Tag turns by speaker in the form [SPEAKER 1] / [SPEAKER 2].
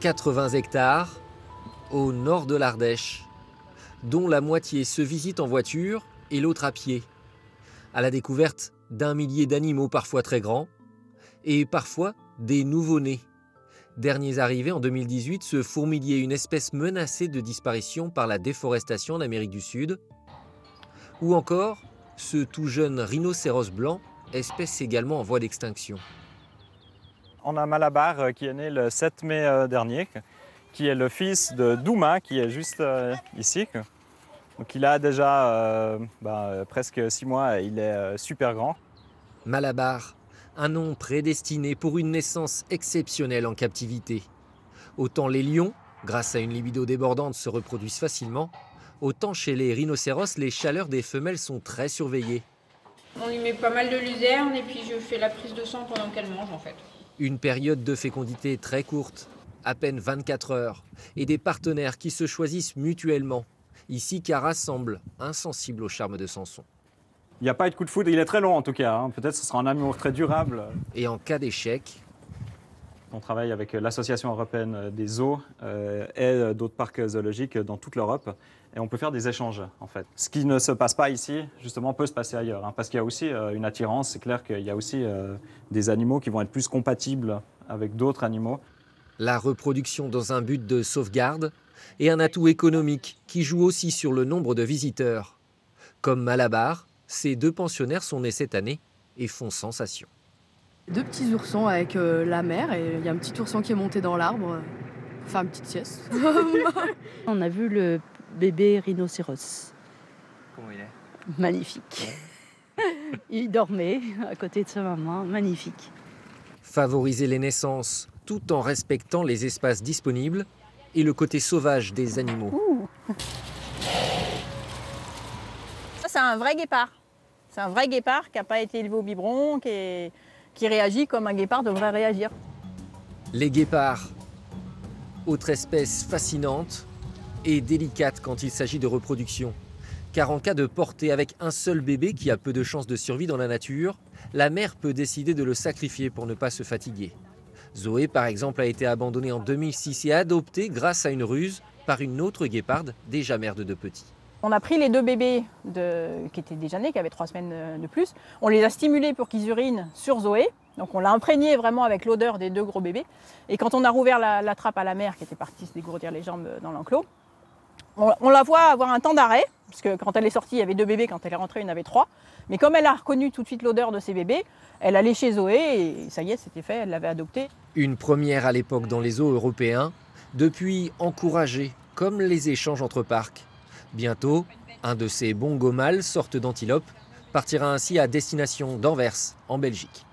[SPEAKER 1] 80 hectares au nord de l'Ardèche, dont la moitié se visite en voiture et l'autre à pied, à la découverte d'un millier d'animaux parfois très grands et parfois des nouveau-nés. Derniers arrivés en 2018, ce fourmilier, une espèce menacée de disparition par la déforestation en Amérique du Sud, ou encore ce tout jeune rhinocéros blanc, espèce également en voie d'extinction.
[SPEAKER 2] On a Malabar qui est né le 7 mai dernier, qui est le fils de Douma, qui est juste ici. Donc il a déjà presque 6 mois et il est super grand.
[SPEAKER 1] Malabar, un nom prédestiné pour une naissance exceptionnelle en captivité. Autant les lions, grâce à une libido débordante, se reproduisent facilement, autant chez les rhinocéros, les chaleurs des femelles sont très surveillées.
[SPEAKER 3] On lui met pas mal de luzerne et puis je fais la prise de sang pendant qu'elle mange en fait.
[SPEAKER 1] Une période de fécondité très courte, à peine 24 heures, et des partenaires qui se choisissent mutuellement. Ici, Cara semble insensible au charme de Samson.
[SPEAKER 2] Il n'y a pas eu de coup de foudre, il est très long en tout cas. Hein. Peut-être que ce sera un amour très durable.
[SPEAKER 1] Et en cas d'échec,
[SPEAKER 2] on travaille avec l'Association européenne des zoos et d'autres parcs zoologiques dans toute l'Europe. Et on peut faire des échanges en fait. Ce qui ne se passe pas ici, justement, peut se passer ailleurs. Hein, parce qu'il y a aussi une attirance. C'est clair qu'il y a aussi des animaux qui vont être plus compatibles avec d'autres animaux.
[SPEAKER 1] La reproduction dans un but de sauvegarde et un atout économique qui joue aussi sur le nombre de visiteurs. Comme Malabar, ces deux pensionnaires sont nés cette année et font sensation.
[SPEAKER 4] 2 petits oursons avec la mère et il y a un petit ourson qui est monté dans l'arbre pour faire une petite sieste.
[SPEAKER 5] On a vu le bébé rhinocéros.
[SPEAKER 6] Comment il est?
[SPEAKER 5] Magnifique. Il dormait à côté de sa maman, magnifique.
[SPEAKER 1] Favoriser les naissances tout en respectant les espaces disponibles et le côté sauvage des animaux.
[SPEAKER 7] Ça, c'est un vrai guépard. C'est un vrai guépard qui n'a pas été élevé au biberon, qui réagit comme un guépard devrait réagir.
[SPEAKER 1] Les guépards, autre espèce fascinante et délicate quand il s'agit de reproduction. Car en cas de portée avec un seul bébé qui a peu de chances de survie dans la nature, la mère peut décider de le sacrifier pour ne pas se fatiguer. Zoé, par exemple, a été abandonnée en 2006 et adoptée grâce à une ruse par une autre guéparde, déjà mère de 2 petits.
[SPEAKER 7] On a pris les 2 bébés qui étaient déjà nés, qui avaient 3 semaines de plus. On les a stimulés pour qu'ils urinent sur Zoé. Donc on l'a imprégné vraiment avec l'odeur des 2 gros bébés. Et quand on a rouvert la trappe à la mère qui était partie se dégourdir les jambes dans l'enclos, on la voit avoir un temps d'arrêt, parce que quand elle est sortie, il y avait 2 bébés, quand elle est rentrée, il y en avait 3. Mais comme elle a reconnu tout de suite l'odeur de ces bébés, elle a léché Zoé et ça y est, c'était fait, elle l'avait adoptée.
[SPEAKER 1] Une première à l'époque dans les zoos européens, depuis encouragée, comme les échanges entre parcs. Bientôt, un de ces bongos mâles, sorte d'antilope, partira ainsi à destination d'Anvers, en Belgique.